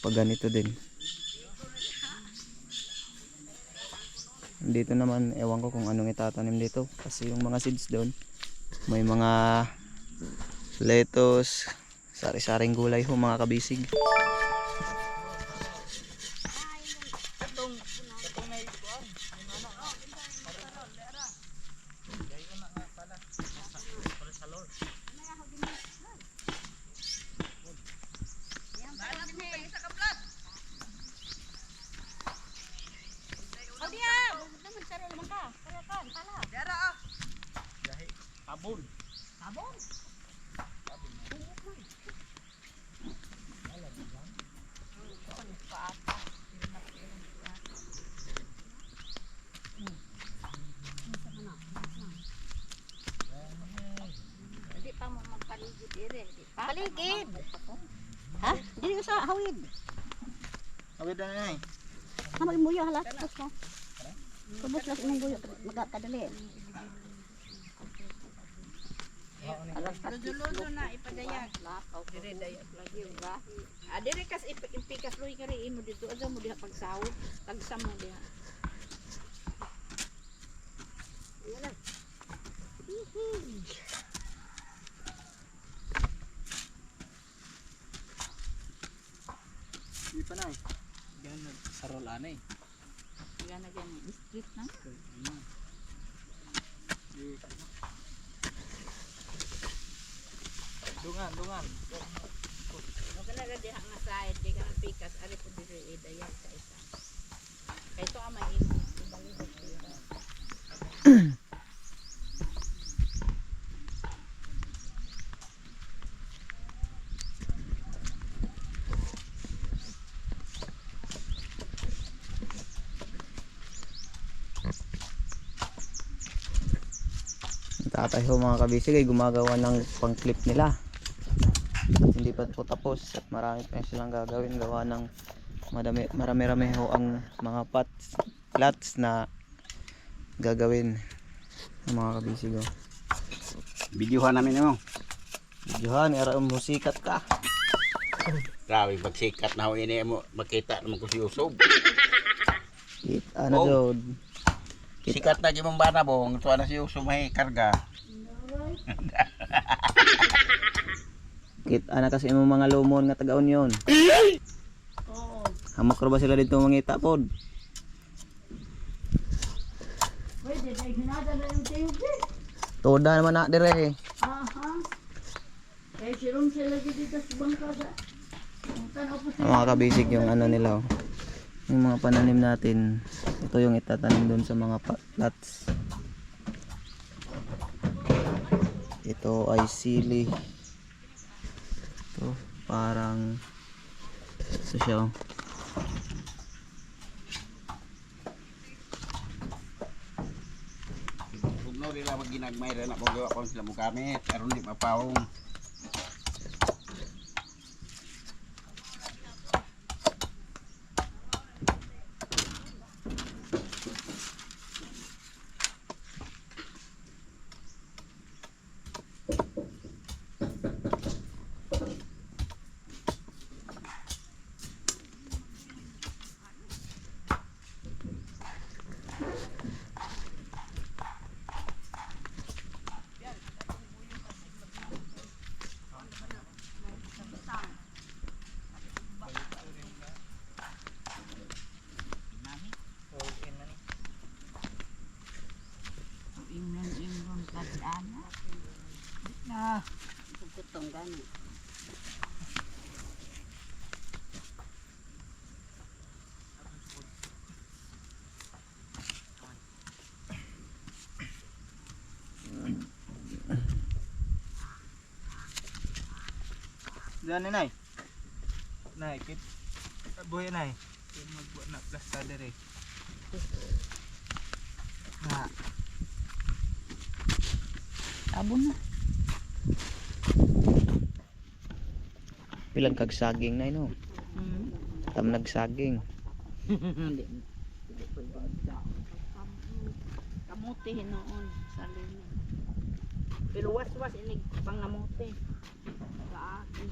pag ganito din. Dito naman, ewan ko kung anong itatanim dito. Kasi yung mga seeds doon, may mga lettuce, sari-saring gulay ho mga kabisig. Paligid. Ha? Dili ko sa hawid. Sabi na nay. Ano yung buyo halat? Tapos mo. Tubos lang yung buyo. Magkakadali. Ludo na ipadayag. Dire dayag lagi ba? Dire kas impikas loy kari imo dito aga mo diha pagsahod. Tagsa mo diha. Di pa nay. Ganun sarol anay. Gana gani street na. Dungan. O kana ra diha nga side di ka pikas ari pud dire dayag sa isa. Kay to ama imo ibalik dito. Tatay ho mga kabisig ay gumagawa ng pang clip nila. Hindi pa po tapos at marami pa silang gagawin. Gawa ng marami-rami ho ang mga plots na gagawin ng mga kabisig ho. Videohan namin mo. Johan, era musikat ka. Grabe pagsikat na ho ini mo makita naman ko si Usob. Ano Oh. jod? Sikat na gyud mong bana bong, tuwa na si Usob may karga. Ana kasi imong mga lumon nga taga Union. Oo. Hamak ra ba sila dito mangita pod? Pwede, dahil hinada na yung tiyog eh. Toda naman na dire. Aha. Eh, sirum sila dito sa bangkada. Ang tanaw po Ang mga kabisig yung ano nila oh. Yung mga pananim natin. Ito yung itatanim doon sa mga plots. Ito ay sili. Ito parang ito siya oh. Kung no nila magginagmay ra na po gawa pa sila mo gamit, aron di mapawong. Ingon kadana. Pagkutong gani. Diyan ni nay. Nay, kit buhay nay. Magbuat na plasta dire. Na. Abon na. Pilang kag saging na no. Tam nagsaging. Hindi pwede kamuti hinoon sa lino. Pero was inig pangamuti. Sa akin.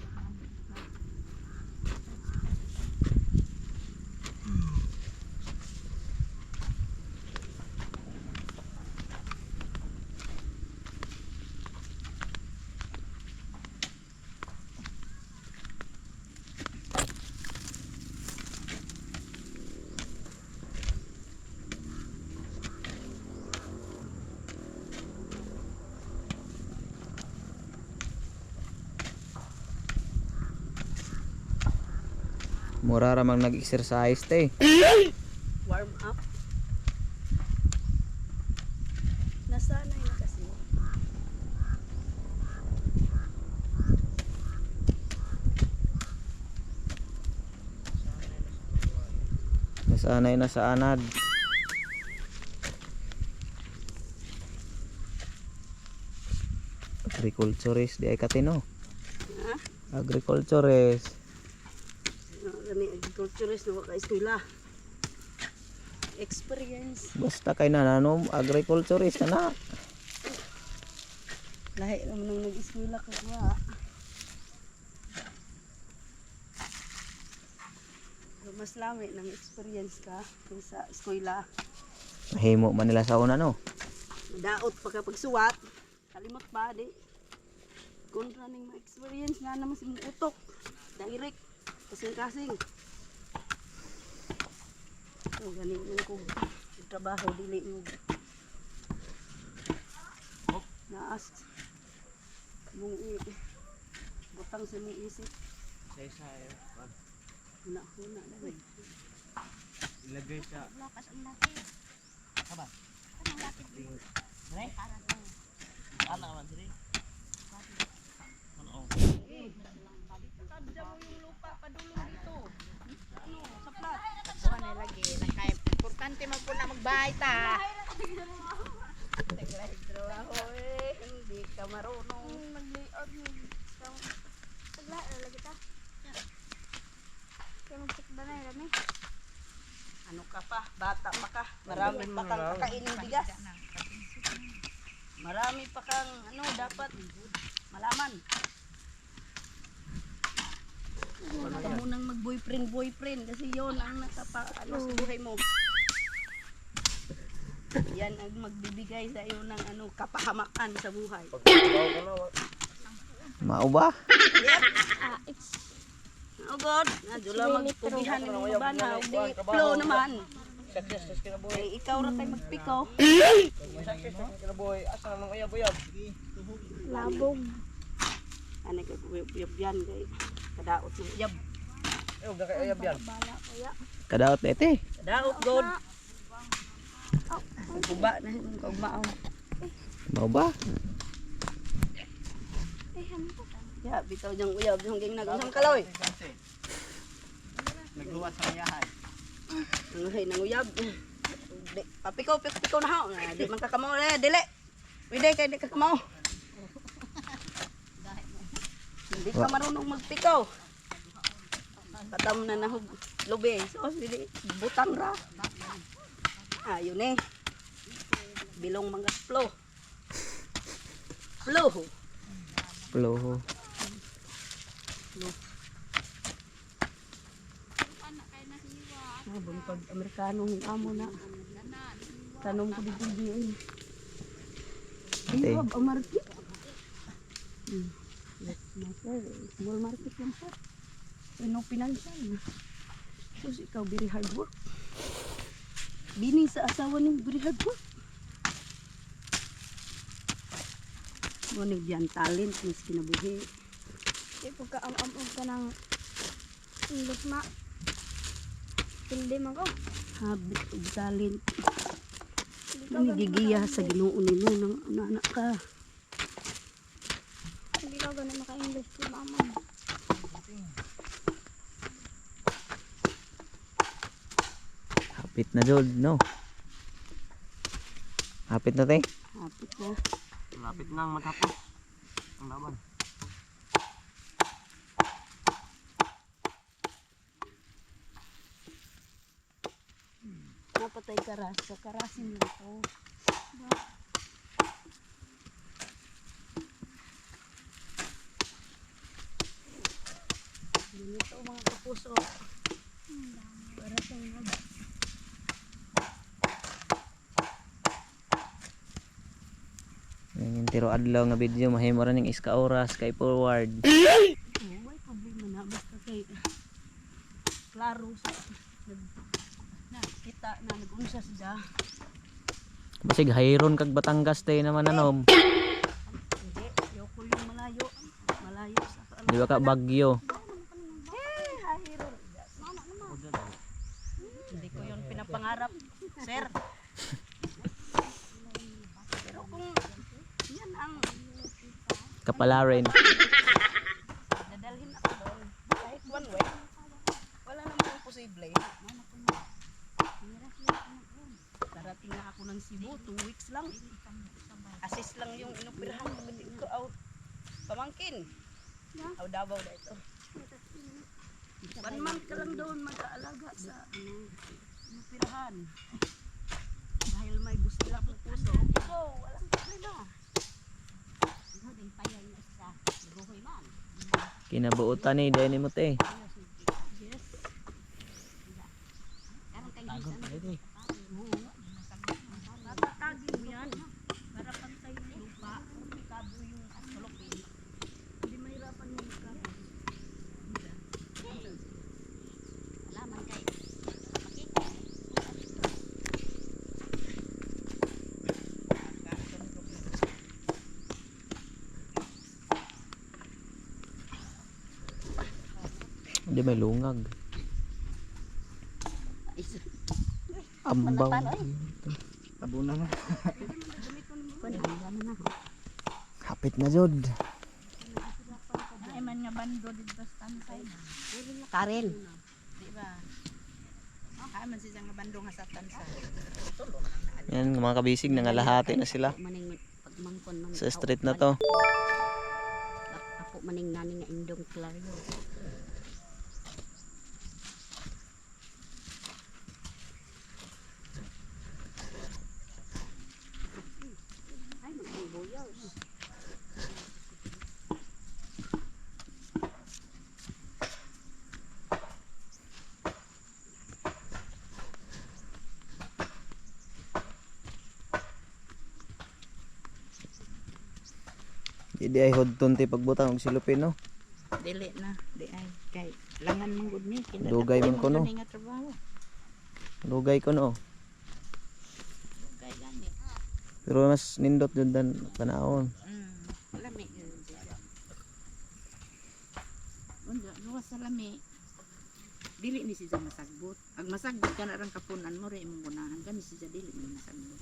Mura ramang nag-exercise te. Warm up. Nasanay na kasi. Nasanay na sa anad. Agriculturist di ay katino. Ha? Agriculturist. Kami agriculturist na waka eskwela. Experience. Basta kay nananom agriculturist na. Lahi naman nung nag-eskwela ka ba? Mas lami ng experience ka sa eskwela. Mahimo man nila sa una no. Daot pa kapag suwat. Kalimot pa di. Kung running ma-experience nga naman si mong utok. Direct. Kasing-kasing. So, ganyan ko. Trabaho, dili mo. Naas. Mong butang sa mong isip. Say-say. Huna-huna na ba? Ilagay sa... Kuha na lagi. Importante mo po na magbahay ta. Hindi ka marunong. Mag-layout mo. Tagla, lagi ta. Kaya mag-check ba na yun, Rami? Ano ka pa? Bata pa ka. Marami pa kang kakainin bigas. Marami pa kang ano dapat malaman. Huwag ka munang mag-boyfriend kasi yon ang ano sa buhay mo. Yan ang magbibigay sa iyo ng ano kapahamakan sa buhay. Mao ba? Oh God, nadula magpubihan ng mga bana, di flow naman. Ay, ikaw ra tay magpikaw. Labog. Ano ka uyab yan kay kadaot ng uyab. Bala kaya. Kadaot ete. Kadaot God. Kuba na yung kaugmaaw. Mao ba? Ya, bitaw niyang uyab yung ging nag-usang kaloy. Nagluwas sa yahay. Nanguhay ng uyab. Papikaw na ho. Di man kakamaw na, dili. Pwede kay di kakamaw. Hindi ka marunong magpikaw. Katam na nahog lubi. So, dili, butang ra. Yun eh. Bilong mga flow. Flow. Ploho. Pag Amerikano ng amo na. Tanong ko dito diyan. Ate. Ay, ang market. Small market lang po. Ano pinansyal. Tapos ikaw very hard work. Bini sa asawa ng very hard work. Ngunit yan talent mas kinabuhi. Di pagka-am-am ka ng English ma. Hindi man ko. Habit of talent. Hindi ka Nanigigiya sa Ginoo nimo ng anak ka. Hindi ka ganun maka-English si mama. Hapit na jud no. Hapit na te. Habit na. Lapit nang matapos. Ang laban. Napatay karas. Sa karasin mo ito. Ganito mga kapuso. Para sa mga Yung tiro adlaw nga video mahimo ra ning iska oras kay forward. May problema na. Basta kay klaro sa kita na nag-unsa siya. Basig hayron kag Batangas tay naman anom. Hindi. Yoko yung malayo. Malayo sa Di ba ka Bagyo? Hahiro. sir. Pero kung yan ang Kapalarin. dadalhin ako doon, kahit one way, wala namang posible. Darating na ako ng Cebu, 2 weeks lang. Assist lang yung inoperahan ko dito out. Pamangkin. Aw Davao na ito. 1 month ka lang doon mag-aalaga sa inoperahan. Dahil may bustila po puso. So, walang problema. Kinabuutan ni Denny mo te. Matatagin mo yan. Para pantay yung lupa. Kabo yung asolopin. Hindi mahirapan yung kabo. Alaman kay. Hindi may lungag. Ambaw. Tabo na nga. Hapit na jud. Ay man nga bando dito sa tansay. Karen. Di ba? Ay man siya nga bando nga sa tansay. Yan mga kabisig, nangalahati na sila Maning pagmangkon man. sa street na to. Ako maning nani nga indong Clario. Ay, magbubuyaws. Hindi ay hodton ti pagbutang og silupin no. Dili na, di ay kay langan man gud ni kinadako Dugay man ko, no? nga trabaho. Lugay ko no. Dugay gani. Pero mas nindot jud dan panahon. Lami yun siya. Unda luwas sa lami. Dili ni siya masagbot. Ag masagbot ka na rang kapunan mo rin imong gunahan gani siya dili ni masagbot.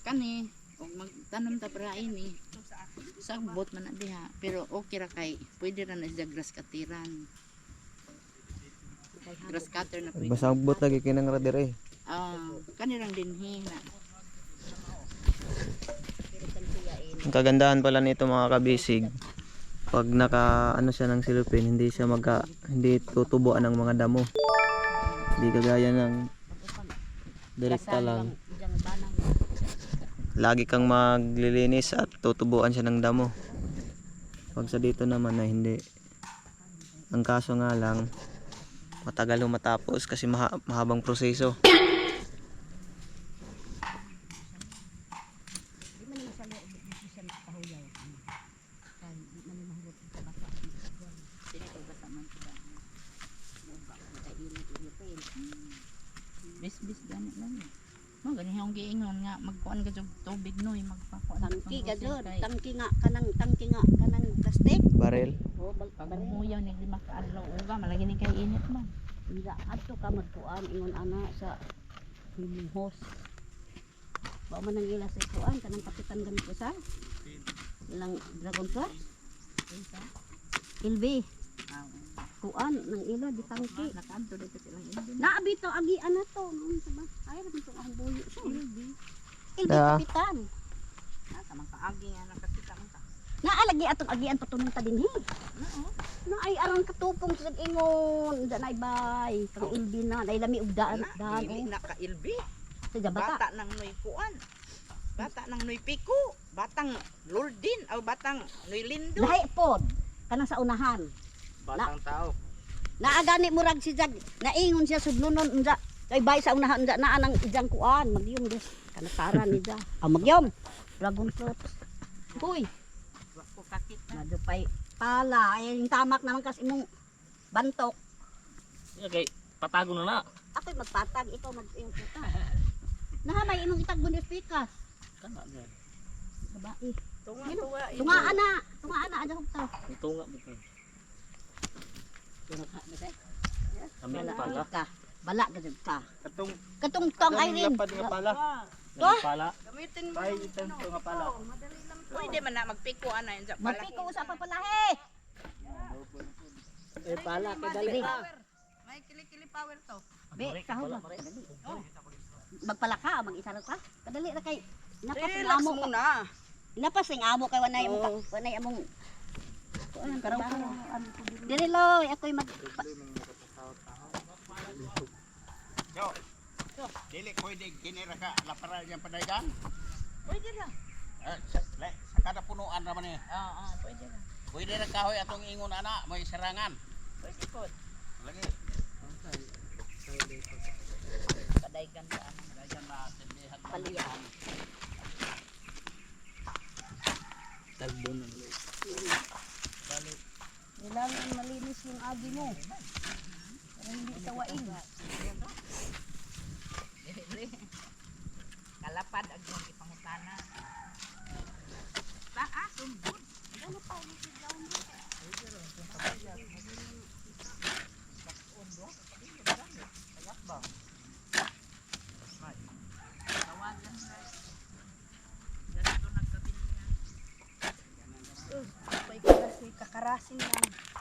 Kani og magtanom ta para ini sagbot man na diha pero okay ra kay pwede ra na siya grass cutteran. Grass cutter na pwede. Masagbot lagi kinang ra dire. Kanirang dinhi na. Ang kagandahan pala nito mga kabisig, pag naka ano siya ng silupin, hindi siya hindi tutubuan ng mga damo. Hindi kagaya ng direkta lang. Lagi kang maglilinis at tutubuan siya ng damo. Pag sa dito naman na hindi. Ang kaso nga lang, matagal yung matapos kasi mahabang proseso. Bis gani lang. Mo gani hong giingon nga magkuan ka jog tubig noy magpakuan. Tangki ka dyan. Tangki nga kanang plastic. Barel. O, Pag muyaw ni lima ka adlaw uga malagi ni kay init man. Hindi ato ka magkuan ingon ana sa himos. Ba man ang ila sa kuan kanang kapitan gamit ko sa ilang dragon fly. Ilbi. Kuan nang ila di tangki. Nakaadto dito sila hindi. Naabi to agi ana to. Ano sa ba? Ay ra to ang buyo sa ilbi. Ilbi Da. kapitan. Nasa man kaagi nga nakakita man ka. Naalagi atong agian patunong ta dinhi. Na ay arang katupong sa ingon, da nay bay, kang ilbi na, nay lami ug daan Dili daan. na ka ilbi. Sa bata. Bata nang noy kuan. Bata nang noy piko. Batang Lourdin o batang noy lindo. Lahi pod kanang sa unahan. Batang tao. Naagani murag si Jag, naingon siya sudlunon unsa. Kay bay sa unahan unsa naa nang ijang kuan, magyom des kanataran ni Ja. Magyom. Dragon fruits. Hoy, Wa ko kakita. nadupay pala ay yung tamak naman kasi imong bantok. Okay, patago na na. Ako'y magpatag, ikaw mag-iyong puta. Nahamay imong itag bonificas. Kana diyan. Babae. Tunga-tunga. Tungaan na aja hugtaw. Tunga mo ko. Kami Wala pala. ka. Bala gajud ka. Katong Katong tong Irene. lapad nga pala. To? Pala. Gamitin mo. Tay itan to nga pala. Pwede man na magpiko ana yun sa pala. Magpiko sa papalahe. Eh pala kadali. May kili-kili power to. Be, kahon ba? Magpalaka, mag-isarap ka. Kadali ra kay napas ang Relax amo ka. muna. Napas ang amo kay wanay mo ka. Wanay among kuan karang dili loy ako'y mag Yo, dili pwede kinira ka lapara yang padagan. Pwede lang. Sa kada punuan naman eh. Oo, pwede lang. Pwede ra kahoy atong ingon ana, may sarangan. Pwede po. Lagi. Kadaygan ka. Dagan na tindihan paliyan. Talbo na. Kailangan malinis yung agi mo. Para hindi sawain. Kalapad ang yung ipangutana. Taas, sumbod. Kakarasin lang.